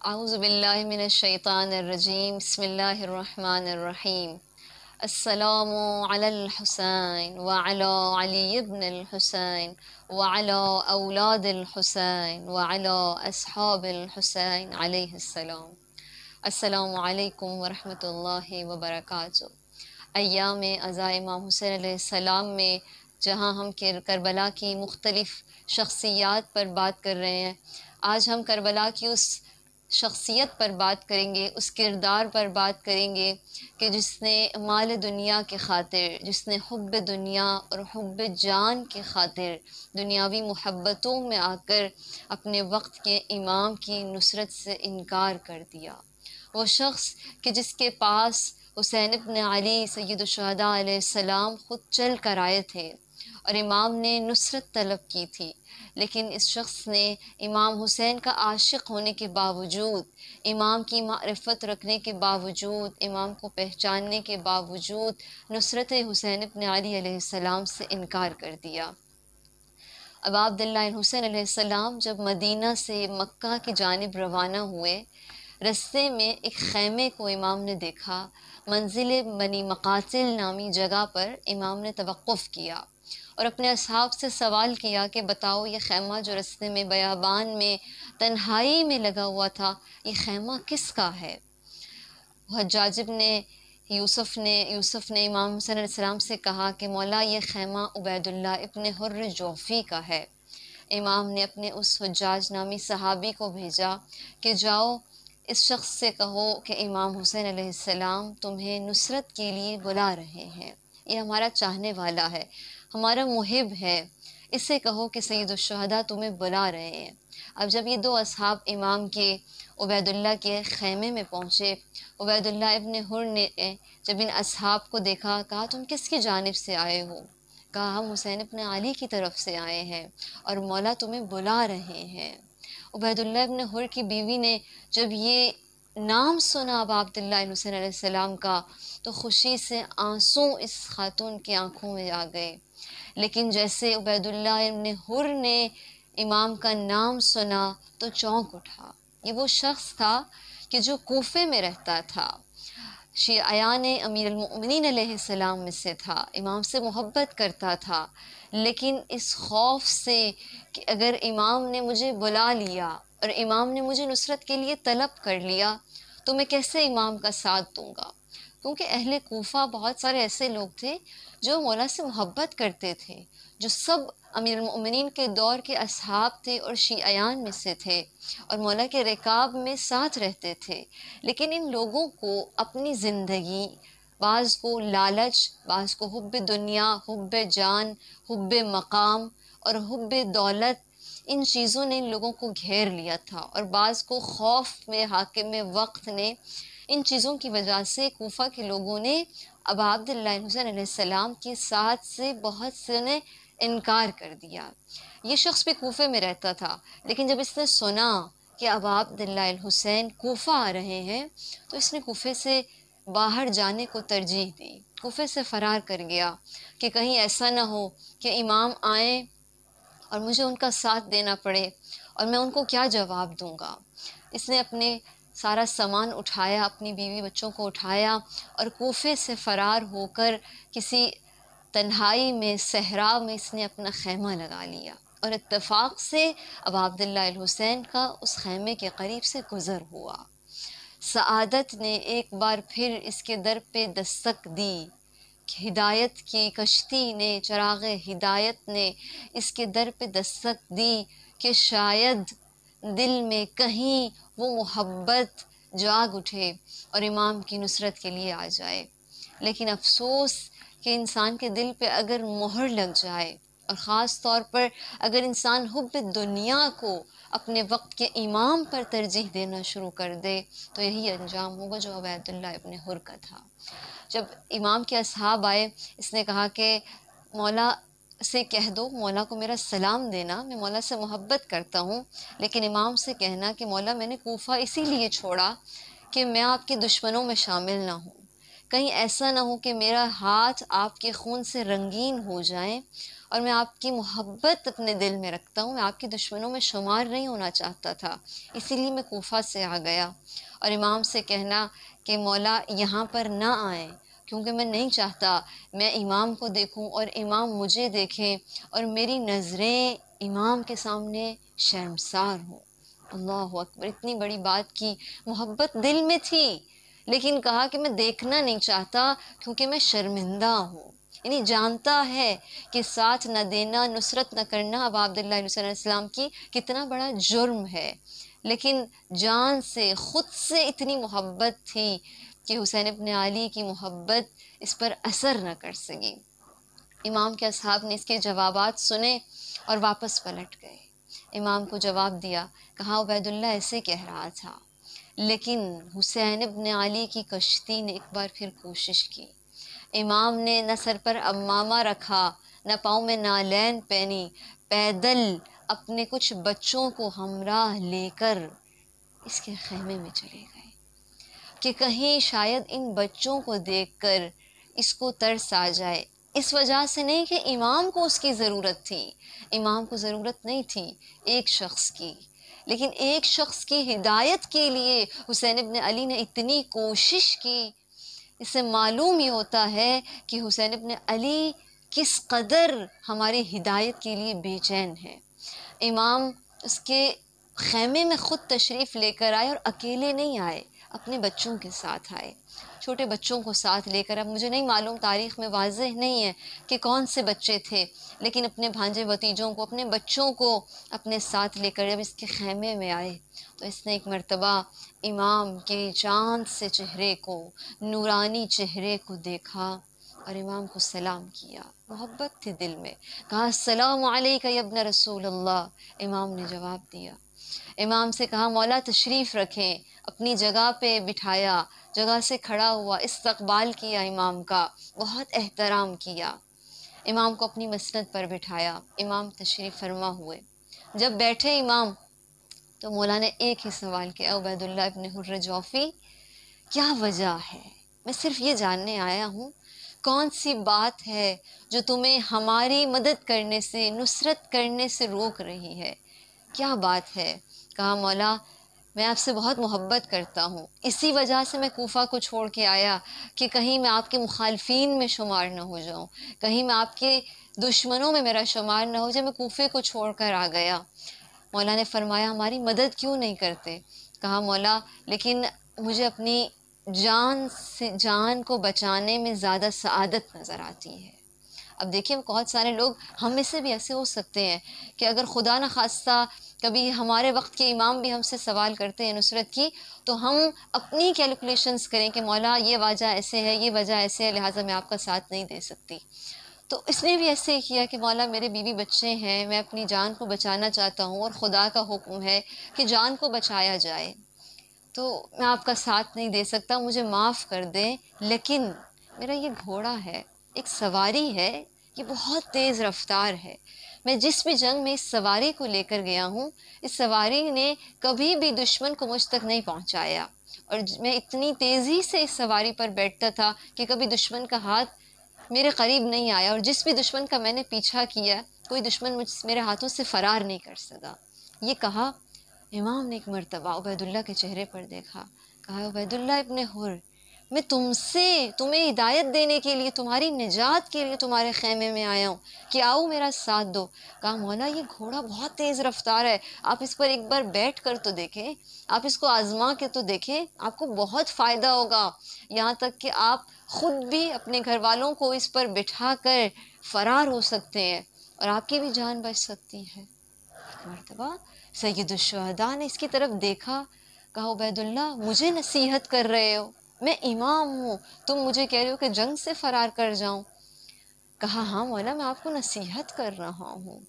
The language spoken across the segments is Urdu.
اعوذ باللہ من الشیطان الرجیم بسم اللہ الرحمن الرحیم السلام علی الحسین وعلی علی بن الحسین وعلی اولاد الحسین وعلی اصحاب الحسین علیہ السلام۔ السلام علیکم ورحمۃ اللہ وبرکاتہ۔ ایام عزا امام حسین علیہ السلام میں جہاں ہم کربلا کی مختلف شخصیات پر بات کر رہے ہیں، آج ہم کربلا کی اس شخصیت پر بات کریں گے، اس کردار پر بات کریں گے کہ جس نے مال دنیا کے خاطر، جس نے حب دنیا اور حب جان کے خاطر دنیاوی محبتوں میں آ کر اپنے وقت کے امام کی نصرت سے انکار کر دیا۔ وہ شخص کہ جس کے پاس حسین ابن علی سید الشہداء علیہ السلام خود چل کر آئے تھے اور امام نے نصرت طلب کی تھی، لیکن اس شخص نے امام حسین کا عاشق ہونے کے باوجود، امام کی معرفت رکھنے کے باوجود، امام کو پہچاننے کے باوجود نصرت حسین ابن علی علیہ السلام سے انکار کر دیا۔ اب عبداللہ حسین علیہ السلام جب مدینہ سے مکہ کی جانب روانہ ہوئے، رستے میں ایک خیمے کو امام نے دیکھا۔ منزل بنی مقاتل نامی جگہ پر امام نے توقف کیا اور اپنے اصحاب سے سوال کیا کہ بتاؤ، یہ خیمہ جو رستے میں بیابان میں تنہائی میں لگا ہوا تھا، یہ خیمہ کس کا ہے؟ حجاج ابن یوسف نے امام حسین علیہ السلام سے کہا کہ مولا، یہ خیمہ عبید اللہ ابن حر جوفی کا ہے۔ امام نے اپنے اس حجاج نامی صحابی کو بھیجا کہ جاؤ اس شخص سے کہو کہ امام حسین علیہ السلام تمہیں نصرت کے لیے بلا رہے ہیں، یہ ہمارا چاہنے والا ہے، ہمارا محب ہے، اس سے کہو کہ سید الشہداء تمہیں بلا رہے ہیں۔ اب جب یہ دو اصحاب امام کے عبید اللہ کے خیمے میں پہنچے، عبید اللہ ابن حر نے جب ان اصحاب کو دیکھا، کہا تم کس کی جانب سے آئے ہو؟ کہا ہم حسین ابن علی کی طرف سے آئے ہیں اور مولا تمہیں بلا رہے ہیں۔ عبید اللہ ابن حر کی بیوی نے جب یہ نام سنا اب عبداللہ حسین علیہ السلام کا، تو خوشی سے آنسو اس خاتون کی آنکھوں میں آ گئے، لیکن جیسے عبید اللہ ابن حر نے امام کا نام سنا تو چونک اٹھا۔ یہ وہ شخص تھا کہ جو کوفے میں رہتا تھا، شیعیان امیر المؤمنین علیہ السلام میں سے تھا، امام سے محبت کرتا تھا، لیکن اس خوف سے کہ اگر امام نے مجھے بلا لیا اور امام نے مجھے نصرت کے لیے طلب کر لیا تو میں کیسے امام کا ساتھ دوں گا، کیونکہ اہل کوفہ بہت سارے ایسے لوگ تھے جو مولا سے محبت کرتے تھے، جو سب امیر المؤمنین کے دور کے اصحاب تھے اور شیعیان میں سے تھے اور مولا کے رکاب میں ساتھ رہتے تھے، لیکن ان لوگوں کو اپنی زندگی، بعض کو لالچ، بعض کو حب دنیا، حب جان، حب مقام اور حب دولت، ان چیزوں نے ان لوگوں کو گھیر لیا تھا، اور بعض کو خوف میں حاکم وقت نے ان چیزوں کی وجہ سے کوفہ کے لوگوں نے اب عبداللہ حسین علیہ السلام کے ساتھ سے بہت سے نے انکار کر دیا۔ یہ شخص بھی کوفے میں رہتا تھا، لیکن جب اس نے سنا کہ اب عبداللہ الحسین کوفہ آ رہے ہیں تو اس نے کوفے سے باہر جانے کو ترجیح دی، کوفے سے فرار کر گیا کہ کہیں ایسا نہ ہو کہ امام آئیں اور مجھے ان کا ساتھ دینا پڑے اور میں ان کو کیا جواب دوں گا۔ اس نے اپنے سارا سامان اٹھایا، اپنی بیوی بچوں کو اٹھایا اور کوفے سے فرار ہو کر کسی تنہائی میں، صحرا میں اس نے اپنا خیمہ لگا لیا، اور اتفاق سے اب عبداللہ الحسین کا اس خیمے کے قریب سے گزر ہوا۔ سعادت نے ایک بار پھر اس کے در پہ دستک دی، ہدایت کی کشتی نے، چراغ ہدایت نے اس کے در پہ دستک دی کہ شاید دل میں کہیں وہ محبت جاگ اٹھے اور امام کی نصرت کے لیے آ جائے، لیکن افسوس کہ انسان کے دل پہ اگر مہر لگ جائے اور خاص طور پر اگر انسان حب دنیا کو اپنے وقت کے امام پر ترجیح دینا شروع کر دے تو یہی انجام ہوگا جو عبید اللہ ابن حر کا تھا۔ جب امام کے اصحاب آئے، اس نے کہا کہ مولا سے کہہ دو، مولا کو میرا سلام دینا، میں مولا سے محبت کرتا ہوں، لیکن امام سے کہنا کہ مولا میں نے کوفہ اسی لیے چھوڑا کہ میں آپ کے دشمنوں میں شامل نہ ہوں، کہیں ایسا نہ ہو کہ میرا ہاتھ آپ کے خون سے رنگین ہو جائیں اور میں آپ کی محبت اپنے دل میں رکھتا ہوں، میں آپ کے دشمنوں میں شمار نہیں ہونا چاہتا تھا، اسی لیے میں کوفہ سے آ گیا۔ اور امام سے کہنا کہ مولا یہاں پر نہ آئیں، کیونکہ میں نہیں چاہتا میں امام کو دیکھوں اور امام مجھے دیکھیں اور میری نظریں امام کے سامنے شرمسار ہوں۔ اللہ اکبر، اتنی بڑی بات کی، محبت دل میں تھی لیکن کہا کہ میں دیکھنا نہیں چاہتا کیونکہ میں شرمندہ ہوں۔ یعنی جانتا ہے کہ ساتھ نہ دینا، نصرت نہ کرنا اب عبداللہ علیہ السلام کی کتنا بڑا جرم ہے، لیکن جان سے، خود سے اتنی محبت تھی کہ حسین ابن علی کی محبت اس پر اثر نہ کر سکی۔ امام کے اصحاب نے اس کے جوابات سنے اور واپس پلٹ گئے۔ امام کو جواب دیا، کہا عبید اللہ ایسے کہہ رہا تھا، لیکن حسین ابن علی کی کشتی نے ایک بار پھر کوشش کی۔ امام نے نہ سر پر امامہ رکھا، نہ پاؤں میں نالین پہنی، پیدل اپنے کچھ بچوں کو ہمراہ لے کر اس کے خیمے میں چلے گئے کہ کہیں شاید ان بچوں کو دیکھ کر اس کو ترس آ جائے۔ اس وجہ سے نہیں کہ امام کو اس کی ضرورت تھی، امام کو ضرورت نہیں تھی ایک شخص کی، لیکن ایک شخص کی ہدایت کے لیے حسین ابن علی نے اتنی کوشش کی۔ اس سے معلوم ہی ہوتا ہے کہ حسین ابن علی کس قدر ہماری ہدایت کے لیے بے چین ہے۔ امام اس کے خیمے میں خود تشریف لے کر آئے اور اکیلے نہیں آئے، اپنے بچوں کے ساتھ آئے، چھوٹے بچوں کو ساتھ لے کر۔ اب مجھے نہیں معلوم، تاریخ میں واضح نہیں ہے کہ کون سے بچے تھے، لیکن اپنے بھانجے بھتیجوں کو، اپنے بچوں کو اپنے ساتھ لے کر جب اس کے خیمے میں آئے تو اس نے ایک مرتبہ امام کے چاند سے چہرے کو، نورانی چہرے کو دیکھا اور امام کو سلام کیا۔ محبت تھی دل میں، کہا السلام علیک یا ابن رسول اللہ۔ امام نے جواب دیا۔ امام سے کہا مولا تشریف رکھیں، اپنی جگہ پہ بٹھایا، جگہ سے کھڑا ہوا، استقبال کیا امام کا، بہت احترام کیا، امام کو اپنی مسند پر بٹھایا۔ امام تشریف فرما ہوئے، جب بیٹھے امام تو مولا نے ایک ہی سوال کیا، عبید اللہ ابن حر جوفی کیا وجہ ہے؟ میں صرف یہ جاننے آیا ہوں، کون سی بات ہے جو تمہیں ہماری مدد کرنے سے، نصرت کرنے سے روک رہی ہے؟ کیا بات ہے؟ کہا مولا میں آپ سے بہت محبت کرتا ہوں، اسی وجہ سے میں کوفہ کو چھوڑ کے آیا کہ کہیں میں آپ کے مخالفین میں شمار نہ ہو جاؤں، کہیں میں آپ کے دشمنوں میں میرا شمار نہ ہو جائے، میں کوفے کو چھوڑ کر آ گیا۔ مولا نے فرمایا ہماری مدد کیوں نہیں کرتے؟ کہا مولا لیکن مجھے اپنی جان کو بچانے میں زیادہ سعادت نظر آتی ہے۔ اب دیکھیں بہت سارے لوگ ہم میں سے بھی ایسے ہو سکتے ہیں کہ اگر خدا نہ خواستہ کبھی ہمارے وقت کے امام بھی ہم سے سوال کرتے ہیں نصرت کی، تو ہم اپنی کیلکولیشنز کریں کہ مولا یہ وجہ ایسے ہے، یہ وجہ ایسے ہے، لہٰذا میں آپ کا ساتھ نہیں دے سکتی۔ تو اس نے بھی ایسے ہی کیا کہ مولا میرے بیوی بچے ہیں، میں اپنی جان کو بچانا چاہتا ہوں اور خدا کا حکم ہے کہ جان کو بچایا جائے، تو میں آپ کا ساتھ نہیں دے سکتا، مجھے معاف کر دیں، لیکن میرا یہ گھوڑا ہے، ایک سواری ہے، یہ بہت تیز رفتار ہے، میں جس بھی جنگ میں اس سواری کو لے کر گیا ہوں، اس سواری نے کبھی بھی دشمن کو مجھ تک نہیں پہنچایا، اور میں اتنی تیزی سے اس سواری پر بیٹھتا تھا کہ کبھی دشمن کا ہاتھ میرے قریب نہیں آیا، اور جس بھی دشمن کا میں نے پیچھا کیا کوئی دشمن میرے ہاتھوں سے فرار نہیں کر سکا۔ یہ کہا امام نے ایک مرتبہ عبید اللہ کے چہرے پر دیکھا، کہا عبید اللہ ابن حر میں تمہیں ہدایت دینے کے لیے، تمہاری نجات کے لیے تمہارے خیمے میں آیا ہوں کہ آؤ میرا ساتھ دو۔ کہا مولا یہ گھوڑا بہت تیز رفتار ہے، آپ اس پر ایک بار بیٹھ کر تو دیکھیں، آپ اس کو آزما کے تو دیکھیں، آپ کو بہت فائدہ ہوگا، یہاں تک کہ آپ خود بھی اپنے گھر والوں کو اس پر بٹھا کر فرار ہو سکتے ہیں اور آپ کی بھی جان بچ سکتی ہے۔ ایک مرتبہ سید الشہداء نے اس کی طرف دیکھا، کہا عبید اللہ مجھے نصیحت کر رہے ہو، میں امام ہوں، تم مجھے کہہ رہے ہو کہ جنگ سے فرار کر جاؤں؟ کہا ہاں مولا میں آپ کو نصیحت کر رہا ہوں۔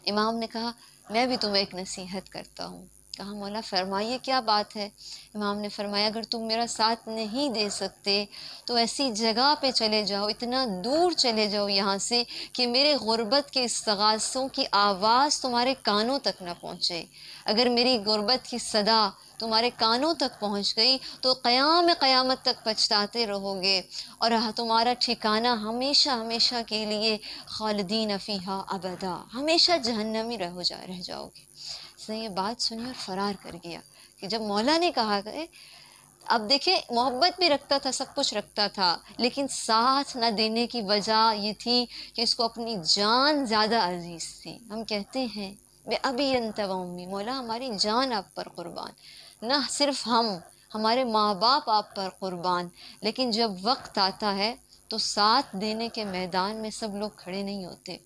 امام نے کہا میں بھی تمہیں ایک نصیحت کرتا ہوں۔ کہا مولا فرمائیے کیا بات ہے؟ امام نے فرمایا اگر تم میرا ساتھ نہیں دے سکتے تو ایسی جگہ پہ چلے جاؤ، اتنا دور چلے جاؤ یہاں سے کہ میرے غربت کے استغاثوں کی آواز تمہارے کانوں تک نہ پہنچے۔ اگر میری غربت کی صدا تمہارے کانوں تک پہنچ گئی تو قیامت تک پچھتاتے رہو گے، اور تمہارا ٹھکانہ ہمیشہ ہمیشہ کے لیے خالدین فیہا ابدا، ہمیشہ جہنمی رہ جاؤ گے۔ اس نے یہ بات سنی اور فرار کر گیا کہ جب مولا نے کہا کہ اب دیکھیں محبت بھی رکھتا تھا، سب کچھ رکھتا تھا، لیکن ساتھ نہ دینے کی وجہ یہ تھی کہ اس کو اپنی جان زیادہ عزیز تھی۔ ہم کہتے ہیں بے ابی انت و امی، مولا ہماری جان آپ پر قربان، نہ صرف ہمارے ماں باپ آپ پر قربان، لیکن جب وقت آتا ہے تو ساتھ دینے کے میدان میں سب لوگ کھڑے نہیں ہوتے۔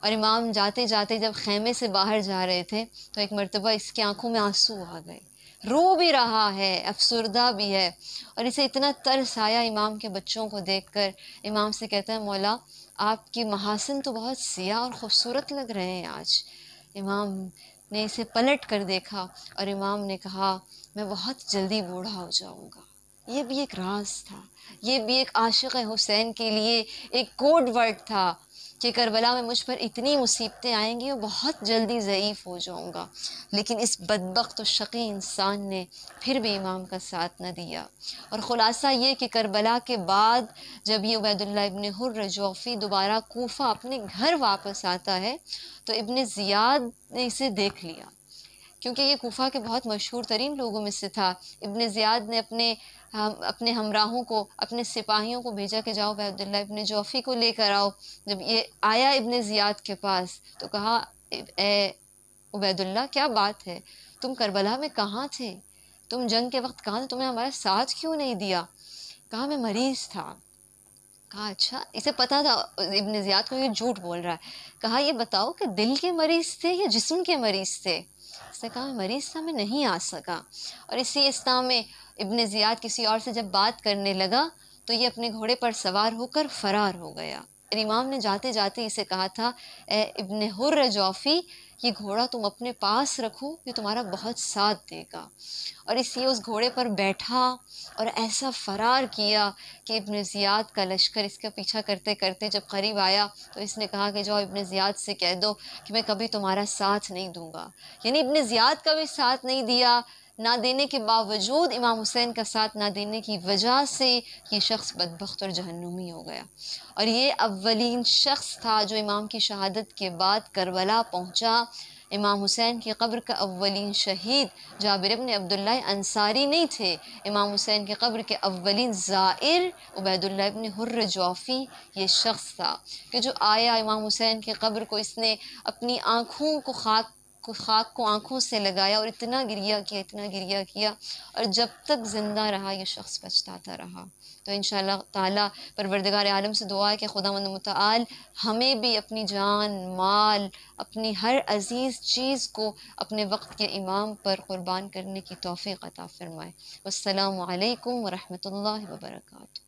اور امام جاتے جاتے جب خیمے سے باہر جا رہے تھے تو ایک مرتبہ اس کی آنکھوں میں آنسو آ گئے، رو بھی رہا ہے، افسردہ بھی ہے، اور اسے اتنا ترس آیا امام کے بچوں کو دیکھ کر۔ امام سے کہتا ہے مولا آپ کی محاسن تو بہت سیاہ اور خوبصورت لگ رہے ہیں آج۔ امام نے اسے پلٹ کر دیکھا اور امام نے کہا میں بہت جلدی بوڑھا ہو جاؤں گا۔ یہ بھی ایک راز تھا، یہ بھی ایک عاشق حسین کے لیے ایک کوڈ ورڈ تھا کہ کربلا میں مجھ پر اتنی مصیبتیں آئیں گی اور بہت جلدی ضعیف ہو جاؤں گا۔ لیکن اس بدبخت و شقی انسان نے پھر بھی امام کا ساتھ نہ دیا۔ اور خلاصہ یہ کہ کربلا کے بعد جب یہ عبید اللہ ابن حر جوفی دوبارہ کوفہ اپنے گھر واپس آتا ہے تو ابن زیاد نے اسے دیکھ لیا، کیونکہ یہ کوفہ کے بہت مشہور ترین لوگوں میں سے تھا۔ ابن زیاد نے اپنے ہمراہوں کو، اپنے سپاہیوں کو بھیجا کہ جاؤ عبیداللہ ابن جوفی کو لے کر آؤ۔ جب یہ آیا ابن زیاد کے پاس تو کہا اے عبیداللہ کیا بات ہے، تم کربلا میں کہاں تھے، تم جنگ کے وقت کہاں تھے، تمہیں ہمارا ساتھ کیوں نہیں دیا؟ کہا میں مریض تھا۔ کہا اچھا، اسے پتا تھا ابن زیاد کو یہ جھوٹ بول رہا ہے۔ کہا یہ بتاؤ کہ دل کے مریض تھے یا جسم کے مریض تھے؟ اس نے کہا میں مریض تھا، میں نہیں آ سکا۔ اور اسی اسنا میں ابن زیاد کسی اور سے جب بات کرنے لگا تو یہ اپنے گھوڑے پر سوار ہو کر فرار ہو گیا۔ اور امام نے جاتے جاتے اسے کہا تھا اے ابن حر جوفی یہ گھوڑا تم اپنے پاس رکھو، یہ تمہارا بہت ساتھ دے گا۔ اور اس لیے اس گھوڑے پر بیٹھا اور ایسا فرار کیا کہ ابن زیاد کا لشکر اس کا پیچھا کرتے کرتے جب قریب آیا تو اس نے کہا کہ جاؤ ابن زیاد سے کہہ دو کہ میں کبھی تمہارا ساتھ نہیں دوں گا۔ یعنی ابن زیاد کا بھی ساتھ نہیں دیا، نہ دینے کے باوجود امام حسین کا ساتھ نہ دینے کی وجہ سے یہ شخص بدبخت اور جہنمی ہو گیا۔ اور یہ اولین شخص تھا جو امام کی شہادت کے بعد کربلا پہنچا۔ امام حسین کی قبر کا اولین شہید جابر بن عبداللہ انصاری نہیں تھے، امام حسین کی قبر کے اولین زائر عبیداللہ بن حر جوفی یہ شخص تھا کہ جو آیا امام حسین کی قبر کو اس نے اپنی آنکھوں کو خاک کو آنکھوں سے لگایا اور اتنا گریہ کیا اور جب تک زندہ رہا یہ شخص پچھتاتا رہا۔ تو انشاءاللہ تعالیٰ پروردگار عالم سے دعا ہے کہ خداوند متعال ہمیں بھی اپنی جان، مال، اپنی ہر عزیز چیز کو اپنے وقت کے امام پر قربان کرنے کی توفیق عطا فرمائے۔ والسلام علیکم ورحمۃ اللہ وبرکاتہ۔